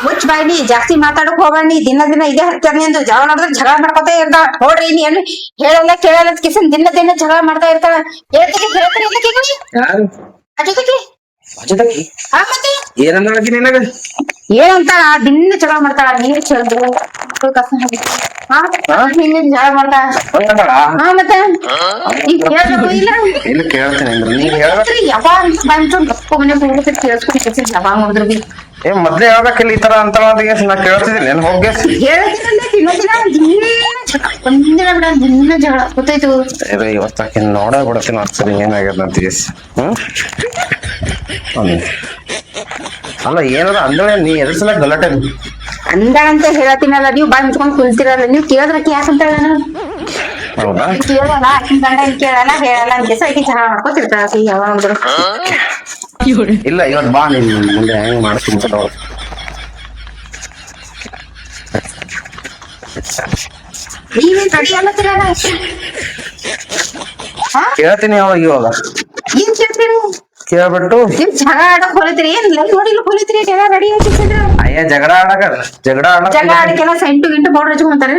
ಮುಚ್ಚ ಬಾಯ್ ನೀ ಜಾಸ್ತಿ ಮಾತಾಡಕ್ ಹೋಗ್ಬೇಡ ನೀ ದಿನ ದಿನ ಇದೇ ಹತ್ತಾರ ನಿಂದು ಜಗಳ ಮಾಡಿದ್ರೆ ಜಗಳ ಮಾಡ್ಕೊತಾ ಇರ್ತಾಳ ನೋಡ್ರಿ ನೀ ಏನು ಹೇಳಲ್ಲ ಕೇಳಲ್ಲ ಕಿಸನ್ ದಿನ ದಿನ ಜಗಳ ಮಾಡ್ತಾ ಇರ್ತಾಳ ಹೇಳ್ತೀನಿ ಹೇಳ್ತೀನಿ ಯಾರು ಅಜೊತೆಗೆ ಅಜದಗಿ ಹಾ ಮತ್ತೆ ಏನಂದ್ರೆ ನಿನಗ ಏನಂತ ದಿನ ಜಗಳ ಮಾಡ್ತಾಳ ನೀರ್ ಚೆಲ್ದು ಕಸ ಹಾ ಹಿಂಗೆ ಜಗಳ ಮಾಡ್ತಾಳ ಹಾ ಮತ್ತೆ ಈಗ ಹೇಳ್ಬೇಕು ಇಲ್ಲ ಇಲ್ಲ ಕೇಳ್ತೇನೆ ಅಂದ್ರೆ ನೀನ್ ಹೇಳ್ಬೇಕು ಯಾವಾಗ ಬಂತು ಗಪ್ಪ ಮನೆ ಹೋಗ್ಬಿಟ್ಟು ಕೇಳಿಸ್ಕೊಂಡು ಯಾವಾಗ ನೋಡಿದ್ರು ಬಿ ಏ ಮೊದ್ಲೇ ಹೇಳ್ಬೇಕಿಲ್ಲ ಈ ತರ ಅಂತ ನಾ ಕೇಳ್ತಿದ್ದೀನಿ ಏನ್ ಹೋಗಿ ಹೇಳ್ತೀನಲ್ಲ ಇನ್ನೊಂದಿನ ಒಂದಿನ ಬಿಡ ದಿನ ಜಗಳ ಗೊತ್ತಾಯ್ತು ಇವತ್ತಾಕಿ ನೋಡ ಬಿಡತ್ತೀನಿ ಅನ್ಸರಿ ಏನಾಗ್ಯದ ಅಂತ ಅಲ್ಲ ಏನಾರ ಅಂದ್ರೆ ನೀ ಎದುರ್ಸಲ ಗಲಾಟೆ ಅಂದಾಳಂತ ಹೇಳತ್ತೀನಲ್ಲ ನೀವು ಬಾಯ್ ಮುಚ್ಕೊಂಡ್ ಕುಲ್ತಿರಲ್ಲ ನೀವು ಕೇಳಿದ್ರಕ್ಕೆ ಯಾಕಂತ ಹೇಳ ಹೌದಾ ಕೇಳಲ್ಲ ಆಕಿನ ಗಂಡ ಕೇಳಲ್ಲ ಹೇಳಲ್ಲ ಅಂತ ಆಕಿ ಜಗಳ ಮಾಡ್ಕೊತಿರ್ತಾಳ ಯಾವಾಗ ನೋಡಿದ್ರು ಇಲ್ಲ ಇವತ್ತು ಬಾ ನೀನ್ ಮುಂದೆ ಹೆಂಗ್ ಮಾಡ್ತೀನಿ ನೋಡು ನೀವೇನ್ ರೆಡಿ ಅನ್ನತ್ತಿರಲ್ಲ ಕೇಳ್ತೀನಿ ಇವಾಗ ಏನ್ ಕೇಳ್ತೀರಿ ಕೇಳ್ಬಿಟ್ಟು ನೀವ್ ಜಗಳ ಆಡಕ್ ಹೊಲಿದ್ರಿ ಏನ್ ಲೈಟ್ ನೋಡಿಲ್ಲ ಹೊಲಿದ್ರಿ ಎಲ್ಲ ರೆಡಿ ಆಗಿಸಿದ್ರ ಅಯ್ಯ ಜಗಳ ಜಗಳ ಆಡಕ್ಕೆಲ್ಲ ಸೆಂಟು ಗಿಂಟು ಪೌಡರ್ ಹಚ್ಕೊಂತಾರೆ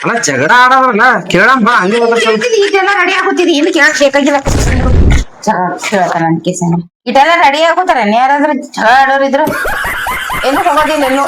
ಅಲ್ಲ ಜಗಳ ಆಡೋದ್ರಲ್ಲ ಕೇಳಂಬ ಹಂಗೆ ಇದೆಲ್ಲ ರೆಡಿ ಆಗುತ್ತೀರಿ ಏನು ಕೇಳಕ್ ಬೇಕಾಗಿಲ್ಲ ಜಗಳ ಕೇಳ್ತಾರ ಇದೆಲ್ಲ ರೆಡಿ ಆಗೋತಾರ ಯಾರಾದ್ರೂ ಜಗಳ ಆಡೋರು ಇದ್ರು ಏನು ಹೋಗೋದಿಲ್ಲ ಎಲ್ಲೂ